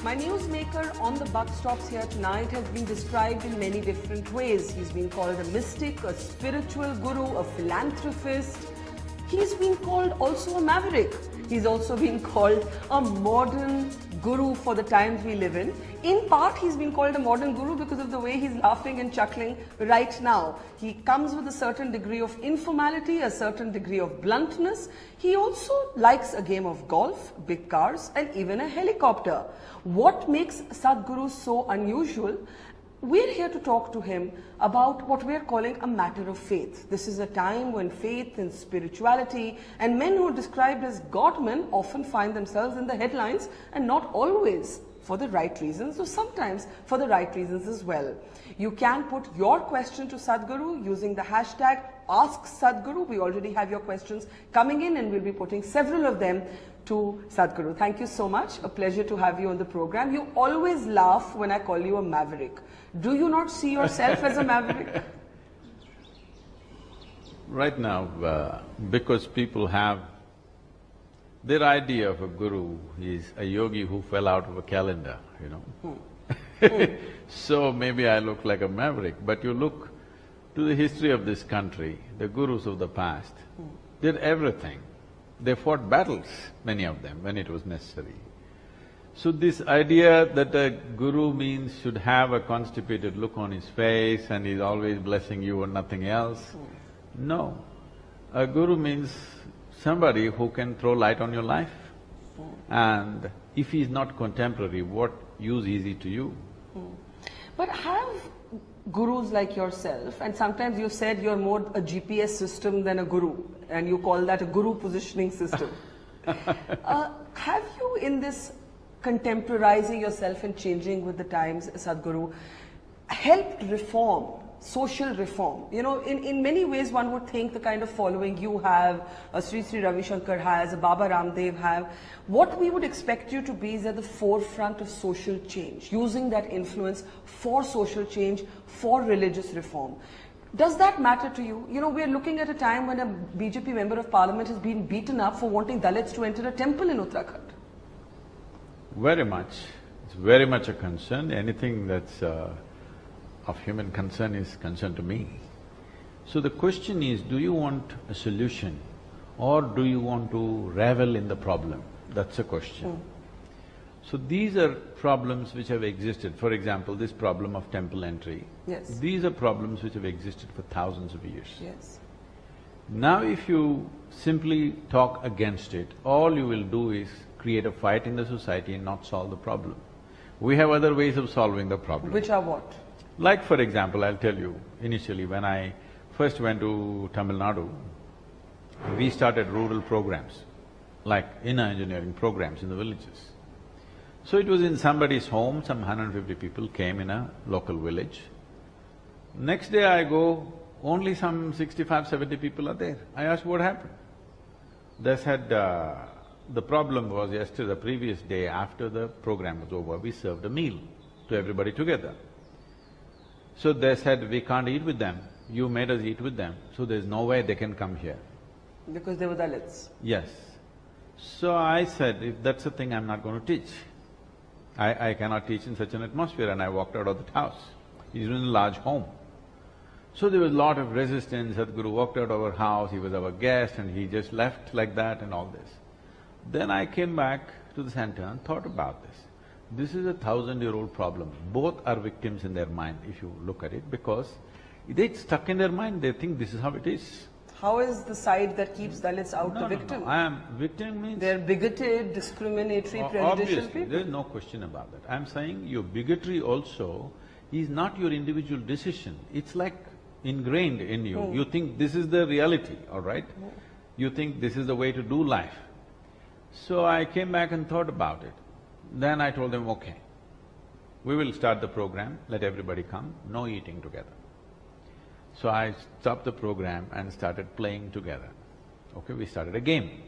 My newsmaker on the buck stops here tonight has been described in many different ways. He's been called a mystic, a spiritual guru, a philanthropist. He's been called also a maverick. He's also been called a modern guru for the times we live in. In part, he's been called a modern guru because of the way he's laughing and chuckling right now. He comes with a certain degree of informality, a certain degree of bluntness. He also likes a game of golf, big cars, and even a helicopter. What makes Sadhguru so unusual? We're here to talk to him about what we're calling a matter of faith. This is a time when faith and spirituality and men who are described as God-men often find themselves in the headlines, and not always for the right reasons, or sometimes for the right reasons as well. You can put your question to Sadhguru using the hashtag #AskSadhguru. We already have your questions coming in and we'll be putting several of them to Sadhguru. Thank you so much. A pleasure to have you on the program. You always laugh when I call you a maverick. Do you not see yourself as a maverick? Right now, because people have their idea of a guru is a yogi who fell out of a calendar, you know. So maybe I look like a maverick, but you look to the history of this country, the gurus of the past did everything. They fought battles, many of them, when it was necessary. So this idea that a guru means should have a constipated look on his face and he's always blessing you and nothing else, no. A guru means somebody who can throw light on your life. And if he's not contemporary, what use is he to you? But have gurus like yourself, and sometimes you said you're more a GPS system than a guru, and you call that a guru positioning system. Have you, in this contemporizing yourself and changing with the times, Sadhguru, helped reform, social reform? You know, in many ways one would think the kind of following you have, Sri Sri Ravi Shankar has, Baba Ramdev have, what we would expect you to be is at the forefront of social change, using that influence for social change, for religious reform. Does that matter to you? You know, we're looking at a time when a BJP member of parliament has been beaten up for wanting Dalits to enter a temple in Uttarakhand. Very much. It's very much a concern. Anything that's of human concern is concern to me. So the question is, do you want a solution or do you want to revel in the problem? That's a question. So these are problems which have existed. For example, this problem of temple entry. Yes. These are problems which have existed for thousands of years. Yes. Now if you simply talk against it, all you will do is create a fight in the society and not solve the problem. We have other ways of solving the problem. Which are what? Like for example, I'll tell you, initially when I first went to Tamil Nadu, we started rural programs, like inner engineering programs in the villages. So it was in somebody's home, some 150 people came in a local village. Next day I go, only some 65, 70 people are there. I asked what happened. They said, the problem was yesterday, the previous day after the program was over, we served a meal to everybody together. So they said, we can't eat with them, you made us eat with them, so there's no way they can come here. Because they were Dalits? Yes. So I said, if that's the thing, I'm not going to teach. I cannot teach in such an atmosphere, and I walked out of that house. He's in a large home. So there was a lot of resistance. Sadhguru walked out of our house, he was our guest and he just left like that and all this. Then I came back to the center and thought about this. This is a 1,000-year-old problem. Both are victims in their mind, if you look at it, because it's stuck in their mind, they think this is how it is. How is the side that keeps Dalits out the victim? Victim means… They're bigoted, discriminatory, prejudicial Obviously, people. there's no question about that. I'm saying your bigotry also is not your individual decision, it's like ingrained in you. You think this is the reality, all right? You think this is the way to do life. So I came back and thought about it. Then I told them, okay, we will start the program, let everybody come, no eating together. So I stopped the program and started playing together. Okay, we started a game.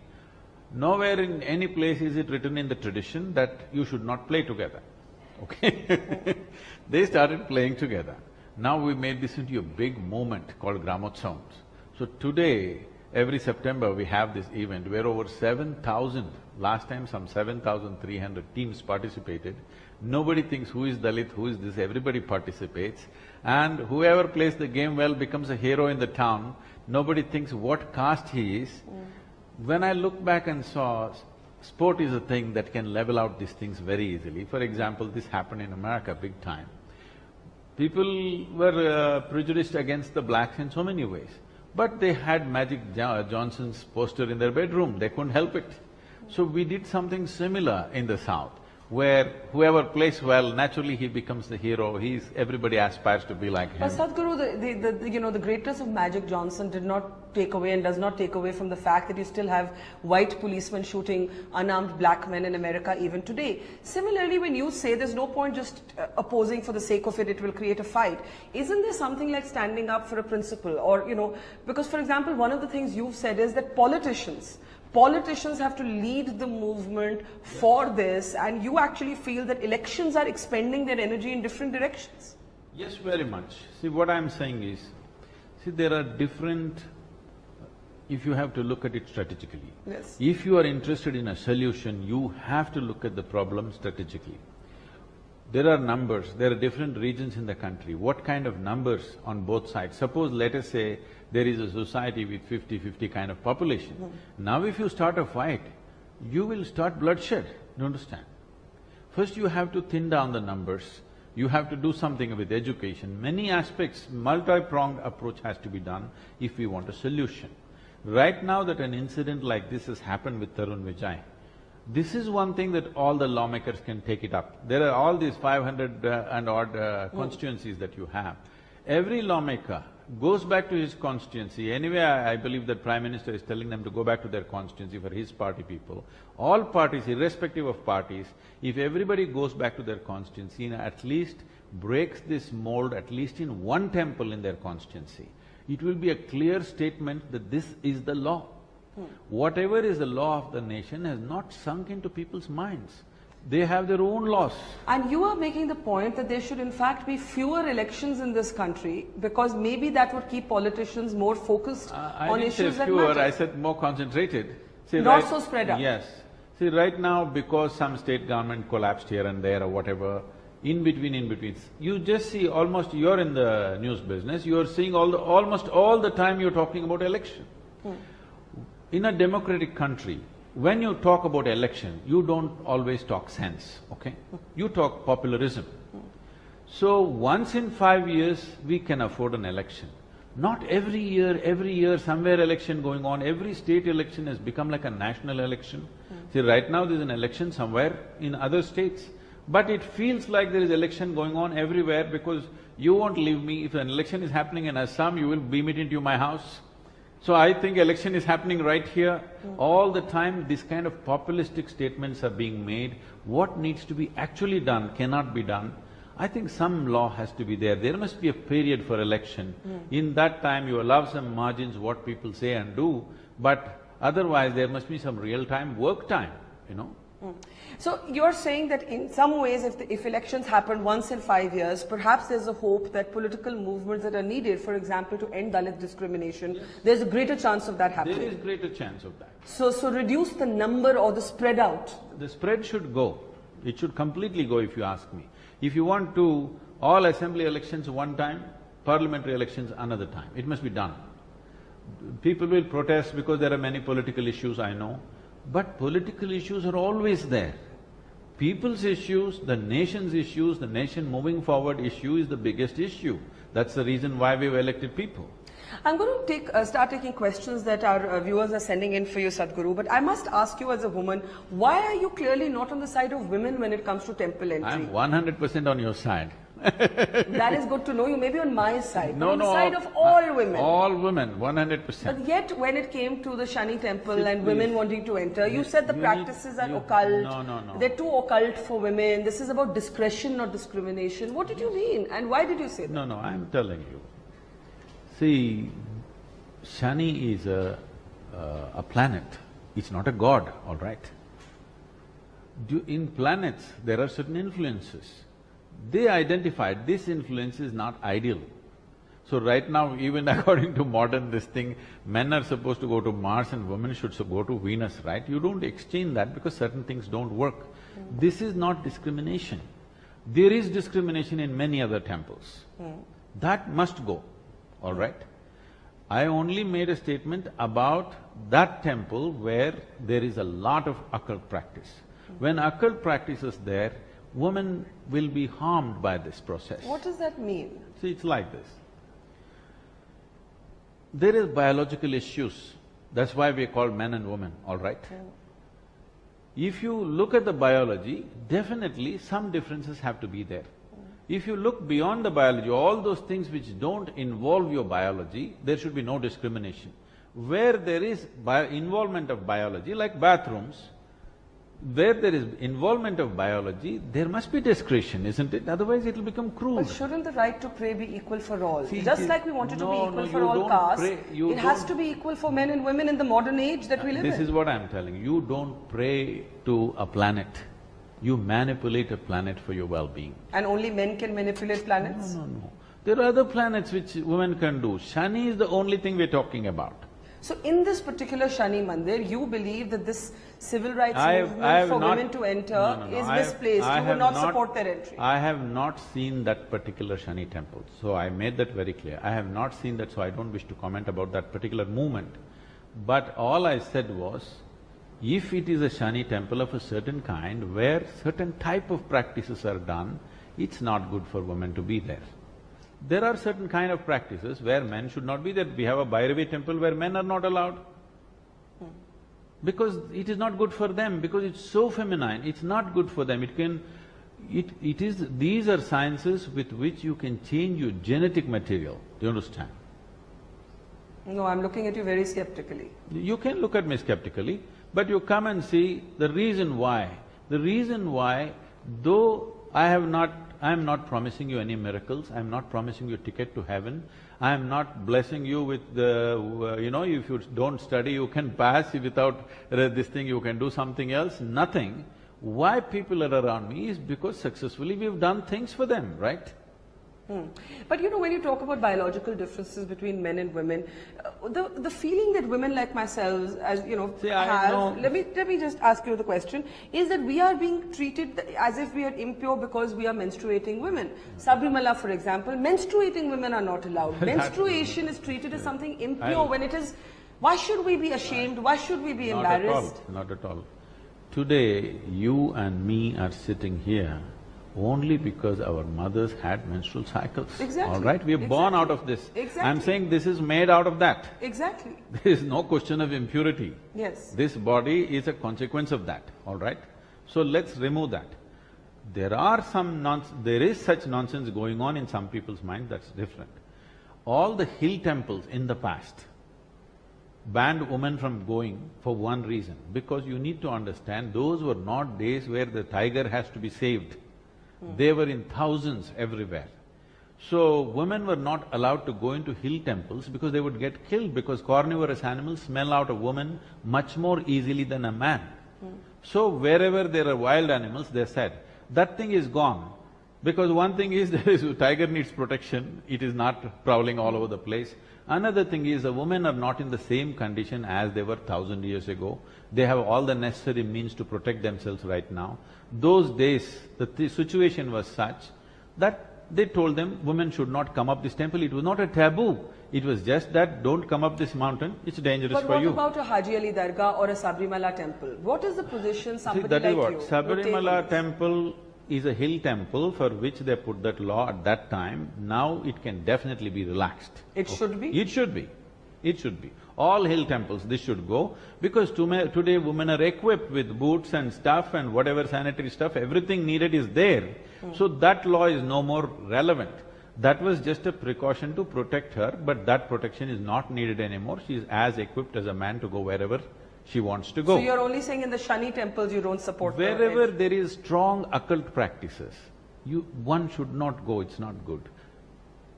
Nowhere in any place is it written in the tradition that you should not play together, okay? They started playing together. Now we made this into a big movement called Gramotsavams. So today, every September we have this event where over 7,000, last time some 7,300 teams participated. Nobody thinks who is Dalit, who is this, everybody participates. And whoever plays the game well becomes a hero in the town. Nobody thinks what caste he is. When I look back and saw, sport is a thing that can level out these things very easily. For example, this happened in America big time. People were prejudiced against the blacks in so many ways. But they had Magic Johnson's poster in their bedroom, they couldn't help it. So we did something similar in the South, where whoever plays well, naturally he becomes the hero, everybody aspires to be like him. But Sadhguru, the greatness of Magic Johnson did not take away and does not take away from the fact that you still have white policemen shooting unarmed black men in America even today. Similarly, when you say there's no point just opposing for the sake of it, it will create a fight, isn't there something like standing up for a principle? Or, because for example, one of the things you've said is that politicians have to lead the movement for this, and you actually feel that elections are expending their energy in different directions. Yes, very much. See, what I'm saying is, there are different… if you have to look at it strategically. Yes. If you are interested in a solution, you have to look at the problem strategically. There are numbers, there are different regions in the country. What kind of numbers on both sides? Suppose, let us say, there is a society with 50-50 kind of population. Now if you start a fight, you will start bloodshed, you understand? First you have to thin down the numbers, you have to do something with education. Many aspects, multi-pronged approach has to be done if we want a solution. Right now that an incident like this has happened with Tarun Vijay, this is one thing that all the lawmakers can take it up. There are all these 500 and odd constituencies that you have. Every lawmaker goes back to his constituency. Anyway, I believe that Prime Minister is telling them to go back to their constituency for his party people. All parties, irrespective of parties, if everybody goes back to their constituency and at least breaks this mold, at least in one temple in their constituency, it will be a clear statement that this is the law. Whatever is the law of the nation has not sunk into people's minds. They have their own laws. And you are making the point that there should in fact be fewer elections in this country because maybe that would keep politicians more focused on issues that matter. I said more concentrated. See, not so spread out. Yes. See, right now, because some state government collapsed here and there or whatever, in between, you just see almost… you're in the news business, you're seeing almost all the time you're talking about election. In a democratic country, when you talk about election, you don't always talk sense, okay? You talk popularism. So once in 5 years, we can afford an election. Not every year, somewhere election going on, every state election has become like a national election. See, right now there's an election somewhere in other states, but it feels like there is election going on everywhere because you won't leave me. If an election is happening in Assam, you will beam it into my house. So I think election is happening right here. All the time these kind of populistic statements are being made. What needs to be actually done cannot be done. I think some law has to be there. There must be a period for election. In that time you allow some margins what people say and do, but otherwise there must be some real-time work time, So you're saying that in some ways if elections happen once in 5 years, perhaps there's a hope that political movements that are needed, for example, to end Dalit discrimination, there's a greater chance of that happening. There is greater chance of that. So reduce the number or the spread out. The spread should go. It should completely go if you ask me. If you want to, all assembly elections one time, parliamentary elections another time, it must be done. People will protest because there are many political issues, I know, but political issues are always there. People's issues, the nation's issues, the nation moving forward issue is the biggest issue. That's the reason why we've elected people. I'm going to start taking questions that our viewers are sending in for you, Sadhguru, but I must ask you as a woman, why are you clearly not on the side of women when it comes to temple entry? I'm 100% on your side. That is good to know. You may be on my side, but on the side of all women. All women, 100%. But yet, when it came to the Shani temple and women wanting to enter, you said the practices are occult. No. They're too occult for women. This is about discretion, not discrimination. What did you mean? And why did you say that? No, I'm telling you. See, Shani is a planet. It's not a god, all right? In planets, there are certain influences. They identified this influence is not ideal. So right now, even according to modern this thing, men are supposed to go to Mars and women should go to Venus, right? You don't exchange that because certain things don't work. This is not discrimination. There is discrimination in many other temples. That must go, all right? I only made a statement about that temple where there is a lot of occult practice. When occult practice is there, women will be harmed by this process. What does that mean? See, it's like this. There is biological issues, that's why we are called men and women, all right? If you look at the biology, definitely some differences have to be there. If you look beyond the biology, all those things which don't involve your biology, there should be no discrimination. Where there is involvement of biology, like bathrooms, where there is involvement of biology, there must be discretion, isn't it? Otherwise it'll become crude. But shouldn't the right to pray be equal for all? See, Just like we wanted to be equal for all castes, it has to be equal for men and women in the modern age that we live in. This is what I'm telling you. You don't pray to a planet. You manipulate a planet for your well-being. And only men can manipulate planets? No. There are other planets which women can do. Shani is the only thing we're talking about. So in this particular Shani Mandir, you believe that this civil rights movement for women to enter is misplaced, you would not support their entry? I have not seen that particular Shani temple, so I made that very clear. I have not seen that, so I don't wish to comment about that particular movement. But all I said was, if it is a Shani temple of a certain kind, where certain type of practices are done, it's not good for women to be there. There are certain kind of practices where men should not be there. We have a Bhairavi temple where men are not allowed. Because it is not good for them, because it's so feminine, it's not good for them. These are sciences with which you can change your genetic material, do you understand? No, I'm looking at you very skeptically. You can look at me skeptically, but you come and see the reason why. The reason why, though I am not promising you any miracles, I am not promising you a ticket to heaven, I am not blessing you with the… if you don't study, you can pass, without this thing you can do something else, nothing. Why people are around me is because successfully we've done things for them, right? But when you talk about biological differences between men and women, the feeling that women like myself, as have, let me just ask you the question, is that we are being treated as if we are impure because we are menstruating women. Sabrimala, for example, menstruating women are not allowed. Menstruation is treated as something impure when it is… Why should we be ashamed? Why should we be embarrassed? Not at all. Today, you and me are sitting here only because our mothers had menstrual cycles. Exactly. All right? We are born out of this. Exactly. I'm saying this is made out of that. Exactly. There is no question of impurity. Yes. This body is a consequence of that, all right? So let's remove that. There is such nonsense going on in some people's minds, that's different. All the hill temples in the past banned women from going for one reason, because you need to understand, those were not days where the tiger has to be saved. They were in thousands everywhere. So, women were not allowed to go into hill temples because they would get killed, because carnivorous animals smell out a woman much more easily than a man. So, wherever there are wild animals, they said, that thing is gone. Because one thing is, tiger needs protection, it is not prowling all over the place. Another thing is, the women are not in the same condition as they were 1,000 years ago. They have all the necessary means to protect themselves right now. Those days, the situation was such that they told them, women should not come up this temple. It was not a taboo. It was just that, don't come up this mountain, it's dangerous for you. But what about a Haji Ali Dargah or a Sabrimala temple? What is the position somebody like you… Sabrimala temple is a hill temple for which they put that law at that time. Now it can definitely be relaxed. It should be? It should be. It should be. All hill temples, this should go, because today women are equipped with boots and stuff and whatever sanitary stuff, everything needed is there. So that law is no more relevant. That was just a precaution to protect her, but that protection is not needed anymore. She is as equipped as a man to go wherever she wants to go. So you're only saying in the Shani temples you don't support… Wherever there is strong occult practices, one should not go, it's not good.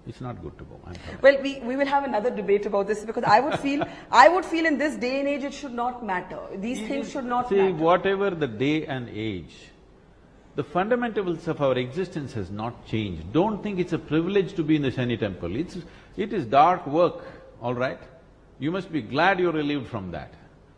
It's not good to go, I'm sorry. Well, we will have another debate about this, because I would feel in this day and age it should not matter. These things should not matter. See, whatever the day and age, the fundamentals of our existence has not changed. Don't think it's a privilege to be in the Shani temple. It is dark work, all right? You must be glad you're relieved from that.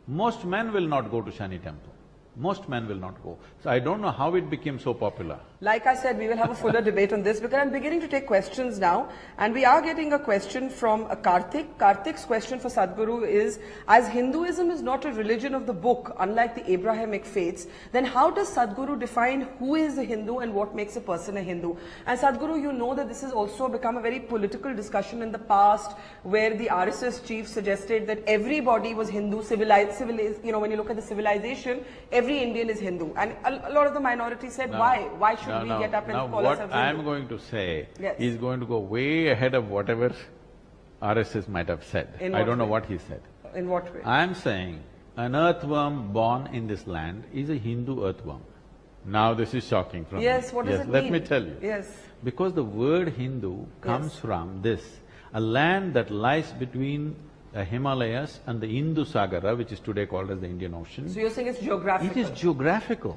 Most men will not go to Shani temple. Most men will not go. So I don't know how it became so popular. Like I said, we will have a fuller debate on this because I'm beginning to take questions now, and we are getting a question from Karthik. Karthik's question for Sadhguru is, as Hinduism is not a religion of the book, unlike the Abrahamic faiths, then how does Sadhguru define who is a Hindu and what makes a person a Hindu? And Sadhguru, you know that this has also become a very political discussion in the past, where the RSS chief suggested that everybody was Hindu, civilized, you know, when you look at the civilization, every Indian is Hindu. And a lot of the minority said, why? Why should we get up and call ourselves Hindu? What I'm going to say is going to go way ahead of whatever RSS might have said. I don't know what he said. In what way? I'm saying an earthworm born in this land is a Hindu earthworm. Now this is shocking from me. Yes, what does it mean? Let me tell you. Yes. Because the word Hindu comes from this, a land that lies between the Himalayas and the Indus Sagara, which is today called as the Indian Ocean. So you're saying it's geographical? It is geographical.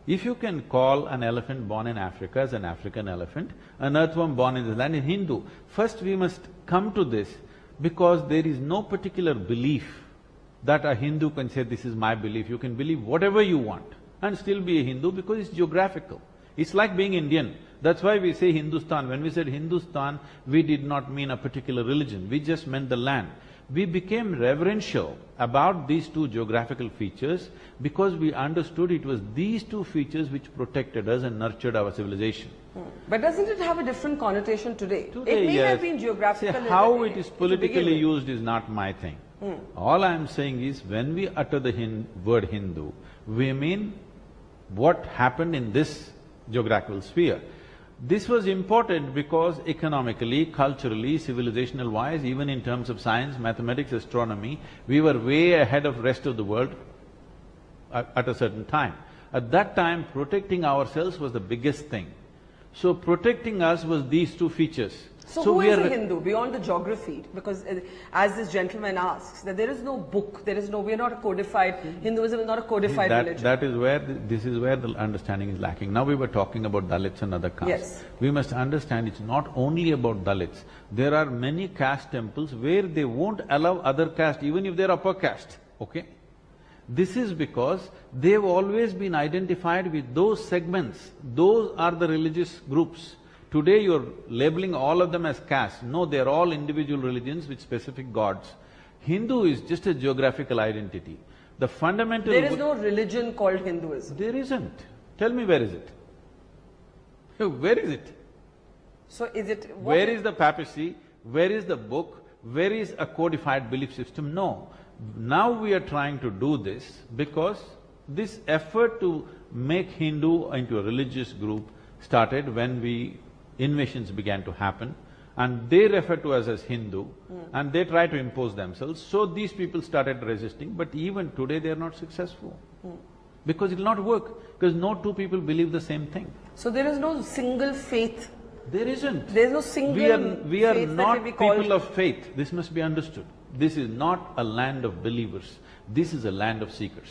If you can call an elephant born in Africa as an African elephant, an earthworm born in this land is Hindu. First we must come to this because there is no particular belief that a Hindu can say, this is my belief. You can believe whatever you want and still be a Hindu because it's geographical. It's like being Indian. That's why we say Hindustan. When we said Hindustan, we did not mean a particular religion, we just meant the land. We became reverential about these two geographical features because we understood it was these two features which protected us and nurtured our civilization. But doesn't it have a different connotation today? Today, it may yes. have been geographical. See, how it is politically used is not my thing. All I am saying is, when we utter the word Hindu, we mean what happened in this geographical sphere. This was important because economically, culturally, civilizational-wise, even in terms of science, mathematics, astronomy, we were way ahead of rest of the world at a certain time. At that time, protecting ourselves was the biggest thing. So protecting us was these two features. So who is a Hindu beyond the geography? Because as this gentleman asks, that there is no book, we're not a codified, Hinduism is not a codified religion. That is where, this is where the understanding is lacking. Now we were talking about Dalits and other castes. Yes. We must understand it's not only about Dalits. There are many caste temples where they won't allow other caste, even if they're upper caste, okay? This is because they've always been identified with those segments. Those are the religious groups. Today you're labeling all of them as castes. No, they're all individual religions with specific gods. Hindu is just a geographical identity. The fundamental… There is no religion called Hinduism. There isn't. Tell me, where is it? Where is it? So is it… Where is the papacy? Where is the book? Where is a codified belief system? No. Now we are trying to do this because this effort to make Hindu into a religious group started when invasions began to happen, and they refer to us as Hindu, and they try to impose themselves. So these people started resisting, but even today they are not successful. Because it'll not work, because no two people believe the same thing. So there is no single faith? There isn't. There is no single We are faith not that will be called… people of faith. This must be understood. This is not a land of believers. This is a land of seekers.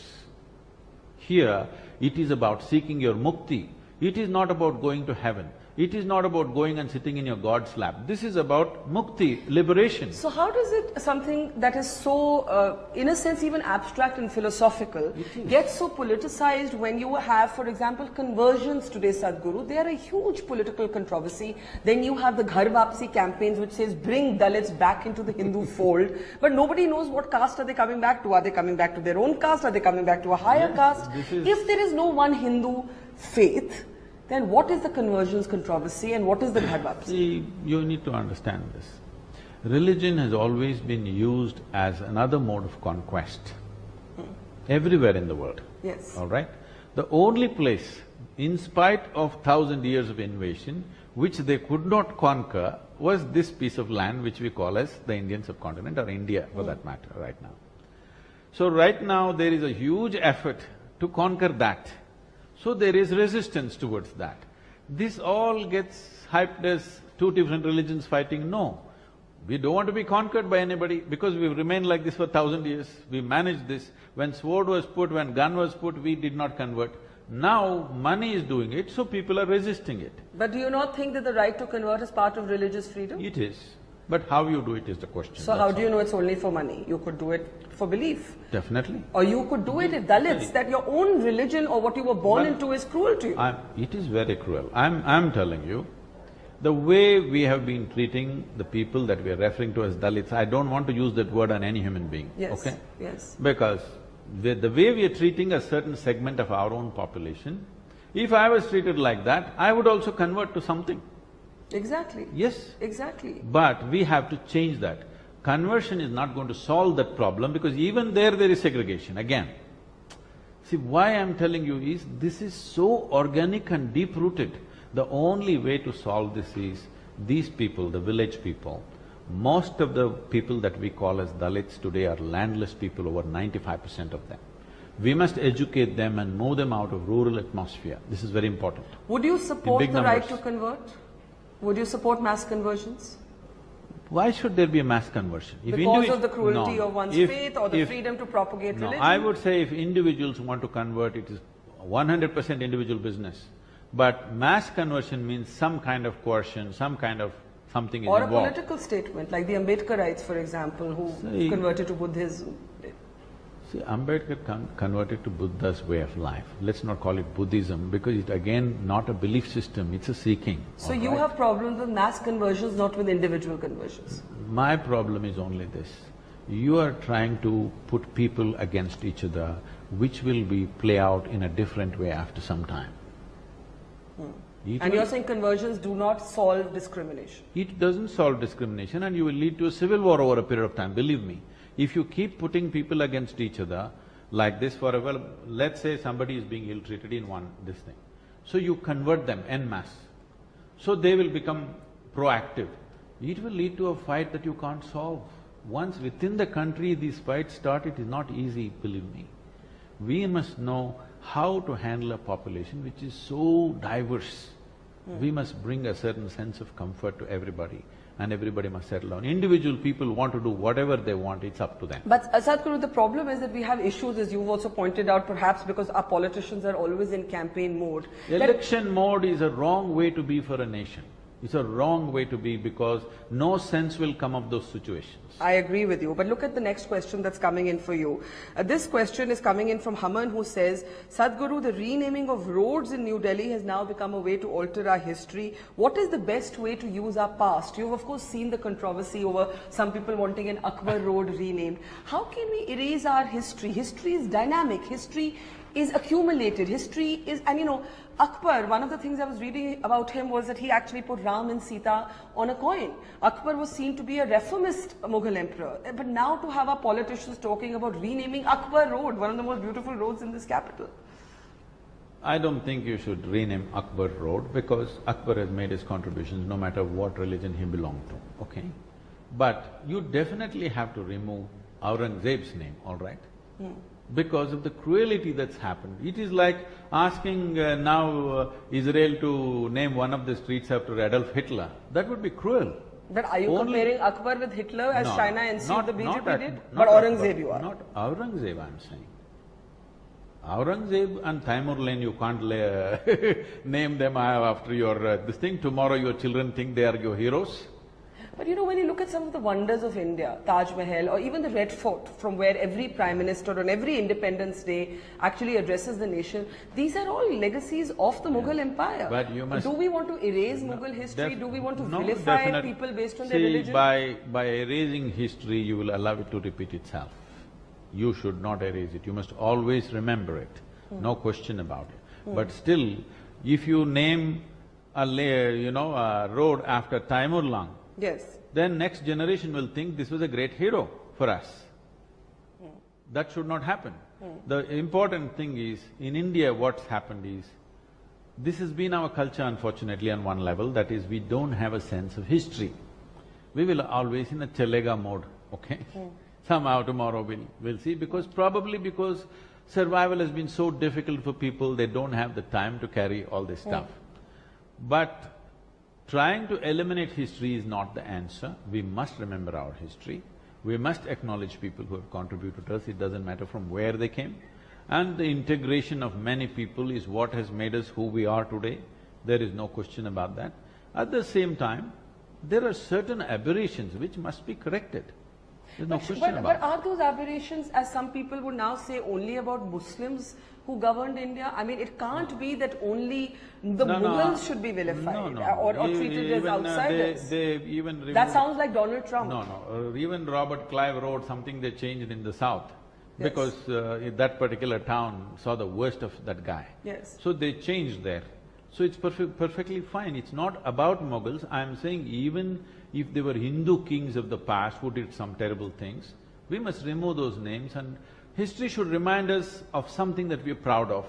Here, it is about seeking your mukti. It is not about going to heaven. It is not about going and sitting in your God's lap. This is about mukti, liberation. So how does it, something that is so, in a sense even abstract and philosophical, get so politicized when you have, for example, conversions today, Sadhguru? They are a huge political controversy. Then you have the Ghar Wapsi campaigns which says, bring Dalits back into the Hindu fold. But nobody knows what caste are they coming back to. Are they coming back to their own caste? Are they coming back to a higher caste? If there is no one Hindu faith, then what is the conversions controversy and what is the Ghar Wapsi? See, you need to understand this. Religion has always been used as another mode of conquest, everywhere in the world. Yes. All right? The only place, in spite of 1,000 years of invasion, which they could not conquer was this piece of land which we call as the Indian subcontinent, or India for that matter, right now. So right now there is a huge effort to conquer that. So there is resistance towards that. This all gets hyped as two different religions fighting. No, we don't want to be conquered by anybody because we've remained like this for 1,000 years. We managed this. When sword was put, when gun was put, we did not convert. Now money is doing it, so people are resisting it. But do you not think that the right to convert is part of religious freedom? It is. But how you do it is the question. So how do you know it's only for money? You could do it for belief. Definitely. Or you could do it if Dalits, that your own religion or what you were born into is cruel to you. It is very cruel. I'm telling you, the way we have been treating the people that we are referring to as Dalits, I don't want to use that word on any human being, Yes, okay? yes. Because the way we are treating a certain segment of our own population, if I was treated like that, I would also convert to something. Exactly. Yes. Exactly. But we have to change that. Conversion is not going to solve that problem because even there is segregation again. See, why I'm telling you is, this is so organic and deep-rooted. The only way to solve this is, these people, the village people, most of the people that we call as Dalits today are landless people, over 95% of them. We must educate them and move them out of rural atmosphere. This is very important. Would you support big the right numbers. to convert? Would you support mass conversions? Why should there be a mass conversion? Because of the cruelty No. of one's If- faith or the if- freedom to propagate No, religion? I would say if individuals want to convert, it is 100% individual business. But mass conversion means some kind of coercion, some kind of something is Or a involved. political statement, like the Ambedkarites, for example, who See- converted to Buddhism. See, Ambedkar converted to Buddha's way of life. Let's not call it Buddhism because it's again not a belief system, it's a seeking. So all you right? have problems with mass conversions, not with individual conversions. My problem is only this. You are trying to put people against each other, which will be play out in a different way after some time. It And will- you're saying conversions do not solve discrimination. It doesn't solve discrimination and you will lead to a civil war over a period of time, believe me. If you keep putting people against each other like this for a while, let's say somebody is being ill-treated in this thing. So you convert them en masse. So they will become proactive. It will lead to a fight that you can't solve. Once within the country these fights start, it is not easy, believe me. We must know how to handle a population which is so diverse. We must bring a certain sense of comfort to everybody and everybody must settle down. Individual people want to do whatever they want, it's up to them. But Sadhguru, the problem is that we have issues, as you've also pointed out, perhaps because our politicians are always in campaign mode. that- Election mode is a wrong way to be for a nation. It's a wrong way to be because no sense will come of those situations. I agree with you, but look at the next question that's coming in for you. This question is coming in from Haman, who says, Sadhguru, the renaming of roads in New Delhi has now become a way to alter our history. What is the best way to use our past? You've of course seen the controversy over some people wanting an Akbar road renamed. How can we erase our history? History is dynamic, history is accumulated, history is… and you know, Akbar, one of the things I was reading about him was that he actually put Ram and Sita on a coin. Akbar was seen to be a reformist Mughal emperor. But now to have our politicians talking about renaming Akbar Road, one of the most beautiful roads in this capital. I don't think you should rename Akbar Road because Akbar has made his contributions no matter what religion he belonged to, okay? But you definitely have to remove Aurangzeb's name, all right? Because of the cruelty that's happened. It is like asking Israel to name one of the streets after Adolf Hitler. That would be cruel. But are you Only- comparing Akbar with Hitler as No, China ensued the BJP at- did? not But Akbar, Aurangzeb you are. Not Aurangzeb, I'm saying. Aurangzeb and Taimur Lane, you can't name them after your this thing. Tomorrow your children think they are your heroes. But you know, when you look at some of the wonders of India, Taj Mahal or even the Red Fort, from where every Prime Minister on every Independence Day actually addresses the nation, these are all legacies of the Mughal Empire. But you must… Do we want to erase Mughal history? Do we want to vilify people based on their See, religion? by erasing history, you will allow it to repeat itself. You should not erase it, you must always remember it, no question about it. But still, if you name a road after Taimur Lang, Yes. then next generation will think this was a great hero for us. That should not happen. The important thing is, in India what's happened is, this has been our culture unfortunately on one level, that is we don't have a sense of history. We will always in a chalega mode, okay? Somehow tomorrow we'll see, probably because survival has been so difficult for people, they don't have the time to carry all this stuff. But trying to eliminate history is not the answer. We must remember our history. We must acknowledge people who have contributed to us, it doesn't matter from where they came. And the integration of many people is what has made us who we are today. There is no question about that. At the same time, there are certain aberrations which must be corrected. There's no question about But it. are those aberrations, as some people would now say, only about Muslims who governed India? I mean, it can't be that only the Mughals should be vilified or treated as outsiders. They even removed… That sounds like Donald Trump. No. Even Robert Clive wrote something they changed in the South. Yes. Because that particular town saw the worst of that guy. Yes. So they changed there. So it's perfectly fine. It's not about Mughals. I'm saying even if they were Hindu kings of the past who did some terrible things, we must remove those names, and history should remind us of something that we're proud of.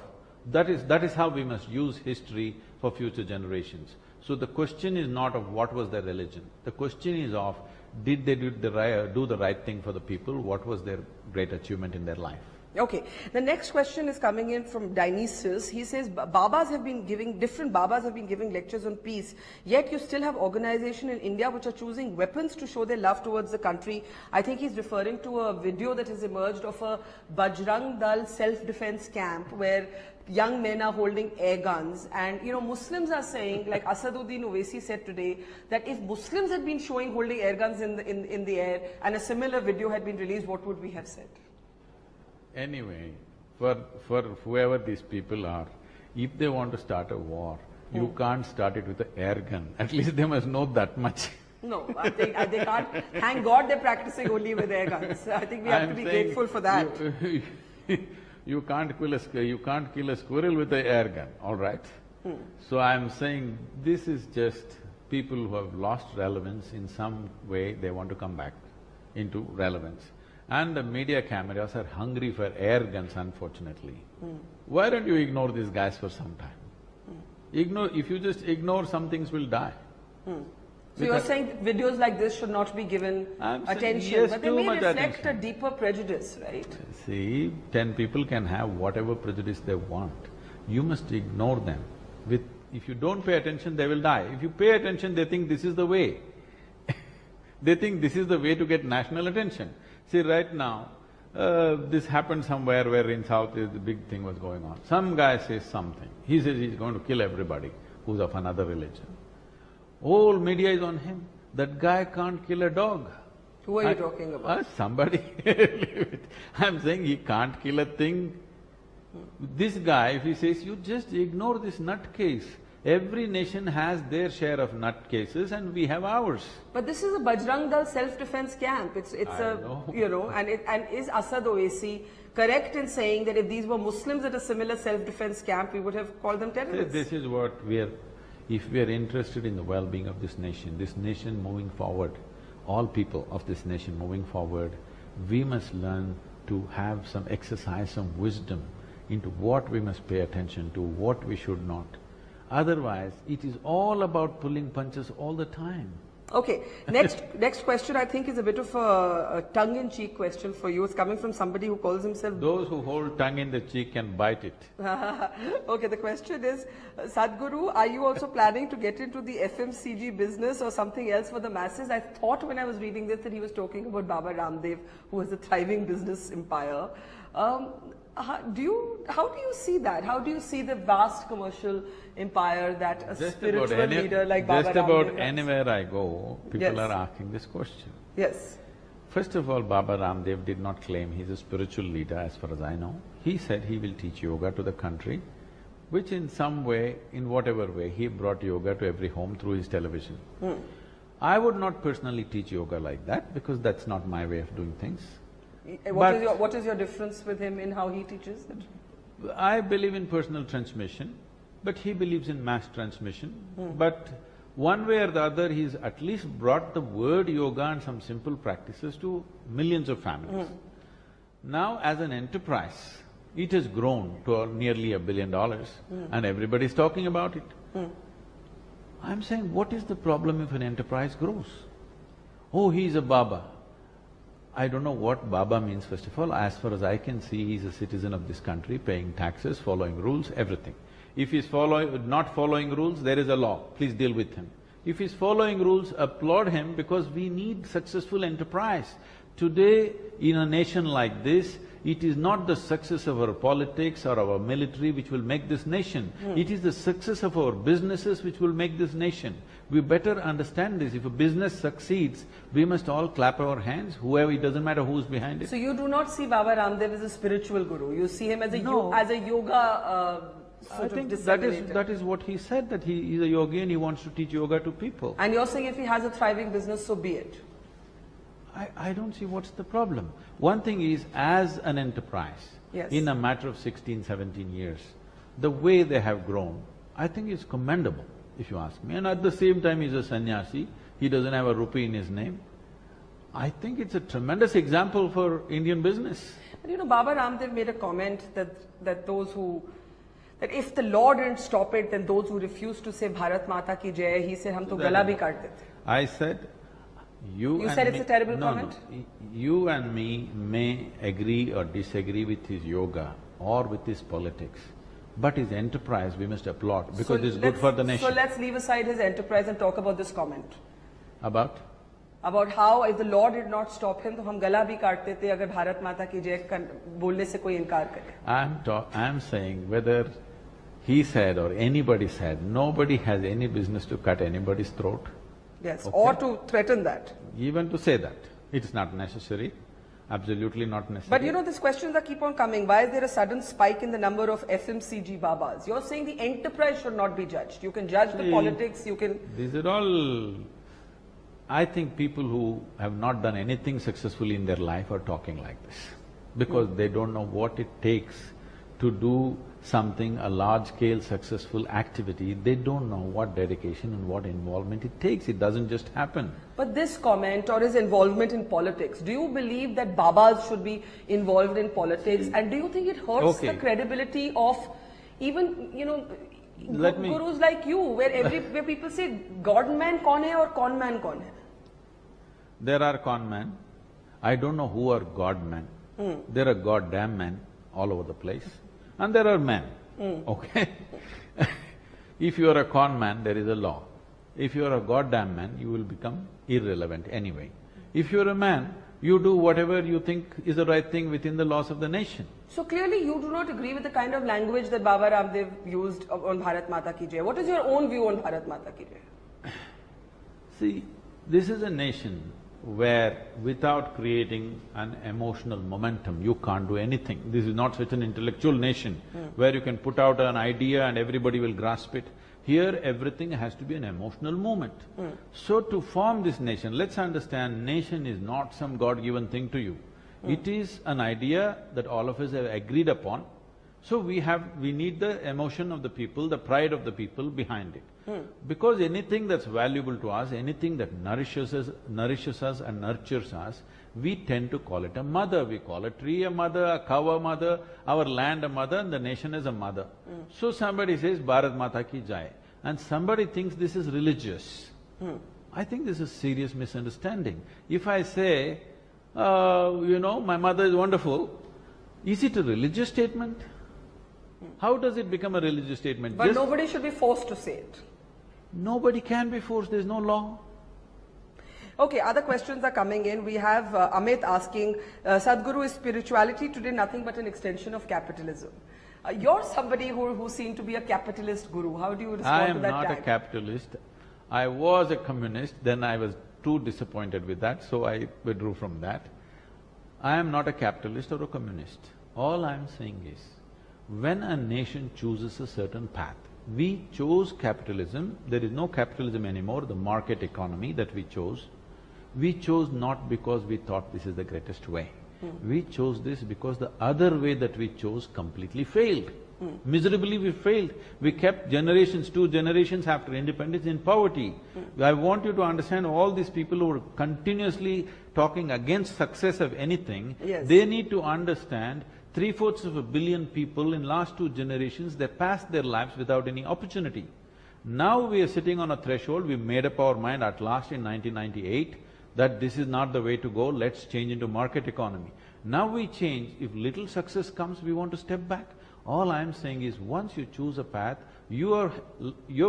That is how we must use history for future generations. So the question is not of what was their religion. The question is of, did they do the right thing for the people? What was their great achievement in their life? Okay. The next question is coming in from Dionysius. He says, different Babas have been giving lectures on peace, yet you still have organizations in India which are choosing weapons to show their love towards the country. I think he's referring to a video that has emerged of a Bajrang Dal self-defense camp where young men are holding air guns, and Muslims are saying, like Asaduddin Owaisi said today, that if Muslims had been showing holding air guns in the air and a similar video had been released, what would we have said? Anyway, for whoever these people are, if they want to start a war, you can't start it with an air gun. At least they must know that much. No, I think they can't. Thank God they're practicing only with air guns. I think we have to be grateful for that. You can't kill a squirrel with an air gun, all right? So I'm saying this is just people who have lost relevance in some way, they want to come back into relevance. And the media cameras are hungry for air guns, unfortunately. Why don't you ignore these guys for some time? If you just ignore, some things will die. So you're saying videos like this should not be given attention, yes, but they too may much reflect attention. a deeper prejudice, right? See, 10 people can have whatever prejudice they want. You must ignore them. If you don't pay attention, they will die. If you pay attention, they think this is the way. They think this is the way to get national attention. See, right now, this happened somewhere where in South the big thing was going on. Some guy says something. He says he's going to kill everybody who's of another religion. Whole media is on him. That guy can't kill a dog. Who are you talking about? Somebody. I'm saying he can't kill a thing. This guy, if he says, you just ignore this nutcase. Every nation has their share of nutcases and we have ours. But this is a Bajrang Dal self-defense camp. It's and is Asad Owaisi correct in saying that if these were Muslims at a similar self-defense camp, we would have called them terrorists? This is what if we are interested in the well-being of this nation moving forward, all people of this nation moving forward, we must learn to have some exercise, some wisdom into what we must pay attention to, what we should not. Otherwise, it is all about pulling punches all the time. Okay, next question I think is a bit of a tongue-in-cheek question for you. It's coming from somebody who calls himself… Those who hold tongue in the cheek can bite it. Okay, the question is, Sadhguru, are you also planning to get into the FMCG business or something else for the masses? I thought when I was reading this that he was talking about Baba Ramdev, who has a thriving business empire. How do you see that? How do you see the vast commercial empire that a spiritual leader like Baba Ramdev Just about runs? anywhere I go, people Yes. are asking this question. Yes. First of all, Baba Ramdev did not claim he's a spiritual leader as far as I know. He said he will teach yoga to the country, which in some way, in whatever way, he brought yoga to every home through his television. I would not personally teach yoga like that because that's not my way of doing things. What is your difference with him in how he teaches it? I believe in personal transmission, but he believes in mass transmission. But one way or the other, he's at least brought the word yoga and some simple practices to millions of families. Now, as an enterprise, it has grown to nearly $1 billion and everybody's talking about it. I'm saying, what is the problem if an enterprise grows? Oh, he's a Baba. I don't know what Baba means, first of all. As far as I can see, he's a citizen of this country, paying taxes, following rules, everything. If he's not following rules, there is a law, please deal with him. If he's following rules, applaud him because we need successful enterprise. Today, in a nation like this, it is not the success of our politics or our military which will make this nation. It is the success of our businesses which will make this nation. We better understand this. If a business succeeds, we must all clap our hands, whoever, it doesn't matter who's behind it. So you do not see Baba Ramdev as a spiritual guru, you see him as a, No. as a yoga I think that is what he said, that he is a yogi and he wants to teach yoga to people. And you're saying if he has a thriving business, so be it. I don't see what's the problem. One thing is, as an enterprise, Yes. in a matter of 16, 17 years, the way they have grown, I think is commendable, if you ask me. And at the same time, he's a sannyasi, he doesn't have a rupee in his name. I think it's a tremendous example for Indian business. But you know, Baba Ramdev made a comment that if the law didn't stop it, then those who refused to say Bharat Mata ki Jai, he said, hum to gala bhi kaat dete. I said, you said it's a terrible no, comment? No, you and me may agree or disagree with his yoga or with his politics, but his enterprise we must applaud because it's good for the nation. So let's leave aside his enterprise and talk about this comment. About how if the law did not stop him, तो हम गला भी काटते थे अगर भारत माता की जय बोलने से कोई इनकार करे. I'm saying whether he said or anybody said, nobody has any business to cut anybody's throat. Yes, Okay. or to threaten that. Even to say that, it's not necessary, absolutely not necessary. But you know, these questions are keep on coming. Why is there a sudden spike in the number of FMCG Babas? You're saying the enterprise should not be judged. You can judge the politics, you can… These are all… I think people who have not done anything successfully in their life are talking like this, because they don't know what it takes to do something, a large-scale successful activity. They don't know what dedication and what involvement it takes. It doesn't just happen. But this comment or his involvement in politics, do you believe that Babas should be involved in politics? And do you think it hurts the credibility of even, you know, gurus like you, where people say, God man kaun hai or con man kaun hai? There are con men. I don't know who are God men. There are goddamn men all over the place. And there are men, okay? If you are a con man, there is a law. If you are a goddamn man, you will become irrelevant anyway. If you are a man, you do whatever you think is the right thing within the laws of the nation. So clearly you do not agree with the kind of language that Baba Ramdev used on Bharat Mata ki Jai. What is your own view on Bharat Mata ki Jai? See, this is a nation where without creating an emotional momentum, you can't do anything. This is not such an intellectual nation where you can put out an idea and everybody will grasp it. Here, everything has to be an emotional movement. So to form this nation, let's understand, nation is not some God-given thing to you. It is an idea that all of us have agreed upon. So we need the emotion of the people, the pride of the people behind it. Because anything that's valuable to us, anything that nourishes us and nurtures us, we tend to call it a mother. We call a tree a mother, a cow a mother, our land a mother, and the nation as a mother. So somebody says, Bharat Mata ki Jai, and somebody thinks this is religious. I think this is serious misunderstanding. If I say, you know, my mother is wonderful, is it a religious statement? How does it become a religious statement? But nobody should be forced to say it. Nobody can be forced, there's no law. Okay, other questions are coming in. We have Amit asking, Sadhguru, is spirituality today nothing but an extension of capitalism? You're somebody who seemed to be a capitalist guru. How do you respond to that tag? I am not a capitalist. I was a communist, then I was too disappointed with that, so I withdrew from that. I am not a capitalist or a communist. All I am saying is, when a nation chooses a certain path, we chose capitalism, there is no capitalism anymore, the market economy that we chose not because we thought this is the greatest way. We chose this because the other way that we chose completely failed. Miserably we failed. We kept generations, 2 generations after independence in poverty. I want you to understand, all these people who are continuously talking against success of anything, they need to understand 3/4 of a billion people in last 2 generations, they passed their lives without any opportunity. Now we are sitting on a threshold, we made up our mind at last in 1998 that this is not the way to go, let's change into market economy. Now we change, if little success comes, we want to step back. All I am saying is, once you choose a path, your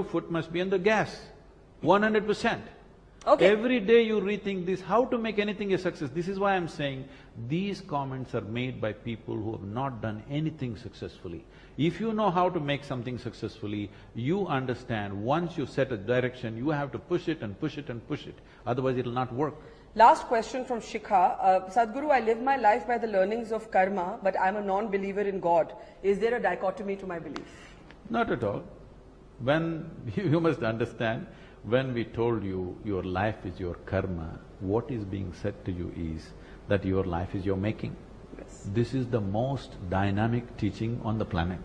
foot must be on the gas, 100%. Okay. Every day you rethink this, how to make anything a success. This is why I'm saying these comments are made by people who have not done anything successfully. If you know how to make something successfully, you understand once you set a direction, you have to push it and push it and push it, otherwise it'll not work. Last question from Shikha. Sadhguru, I live my life by the learnings of karma, but I'm a non-believer in God. Is there a dichotomy to my belief? Not at all. When… you must understand, when we told you your life is your karma, what is being said to you is that your life is your making. Yes. This is the most dynamic teaching on the planet.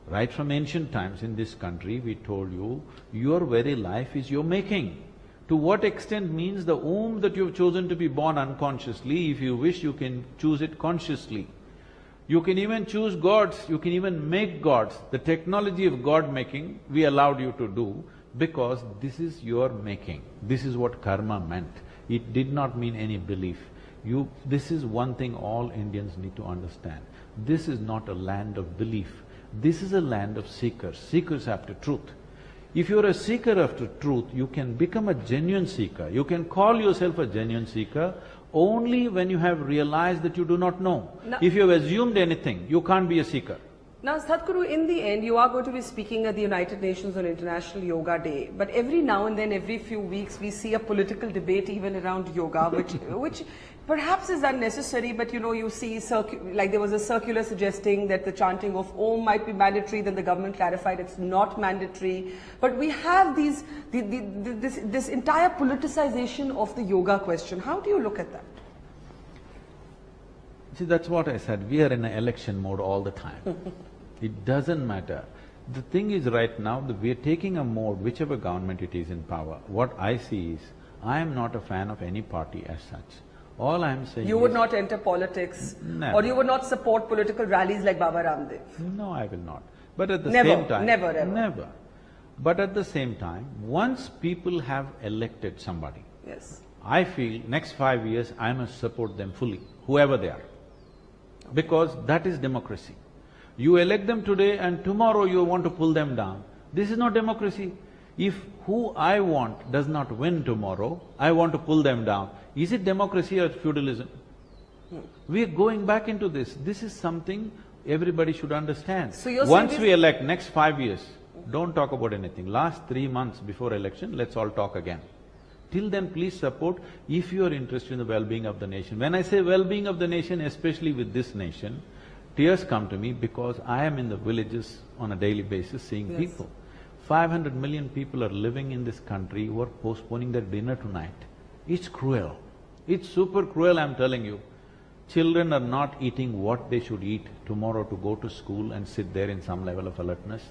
Right from ancient times in this country, we told you, your very life is your making. To what extent means the womb that you've chosen to be born unconsciously, if you wish you can choose it consciously. You can even choose gods, you can even make gods. The technology of God making, we allowed you to do because this is your making. This is what karma meant. It did not mean any belief. This is one thing all Indians need to understand. This is not a land of belief. This is a land of seekers, seekers after truth. If you're a seeker after truth, you can become a genuine seeker. You can call yourself a genuine seeker only when you have realized that you do not know. No. If you have assumed anything, you can't be a seeker. Now, Sadhguru, in the end, you are going to be speaking at the United Nations on International Yoga Day. But every now and then, every few weeks, we see a political debate even around yoga, which perhaps is unnecessary, but you know, you see, like there was a circular suggesting that the chanting of Om might be mandatory, then the government clarified it's not mandatory. But we have this entire politicization of the yoga question. How do you look at that? See, that's what I said, we are in an election mode all the time. It doesn't matter. The thing is right now, we are taking a mode, whichever government it is in power. What I see is, I am not a fan of any party as such. All I am saying You would not enter politics, Never. or you would not support political rallies like Baba Ramdev? No, I will not. But at the Never, same time… never, ever. Never. But at the same time, once people have elected somebody, Yes. I feel next 5 years I must support them fully, whoever they are. Because that is democracy. You elect them today and tomorrow you want to pull them down. This is not democracy. If who I want does not win tomorrow, I want to pull them down. Is it democracy or feudalism? We are going back into this. This is something everybody should understand. So you're Once saying we elect, next 5 years, don't talk about anything. Last 3 months before election, let's all talk again. Till then, please support if you are interested in the well-being of the nation. When I say well-being of the nation, especially with this nation, tears come to me because I am in the villages on a daily basis seeing Yes. people. 500 million people are living in this country who are postponing their dinner tonight. It's cruel. It's super cruel, I'm telling you. Children are not eating what they should eat tomorrow to go to school and sit there in some level of alertness.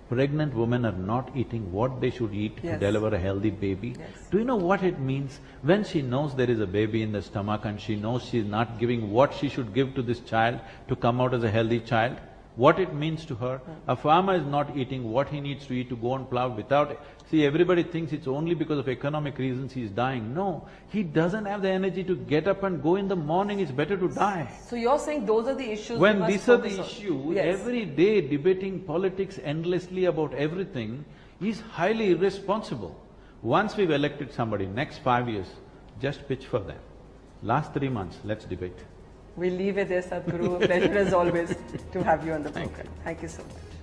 Pregnant women are not eating what they should eat to Yes. deliver a healthy baby. Yes. Do you know what it means? When she knows there is a baby in the stomach and she knows she is not giving what she should give to this child to come out as a healthy child, what it means to her. A farmer is not eating what he needs to eat to go and plow without… See, everybody thinks it's only because of economic reasons he's dying. No, he doesn't have the energy to get up and go in the morning, it's better to die. So you're saying those are the issues When we must these are the focus on. issues, Yes. every day debating politics endlessly about everything is highly irresponsible. Once we've elected somebody, next 5 years, just pitch for them. Last 3 months, let's debate. We'll leave it there, Sadhguru. A pleasure as always to have you on the program. Thank you so much.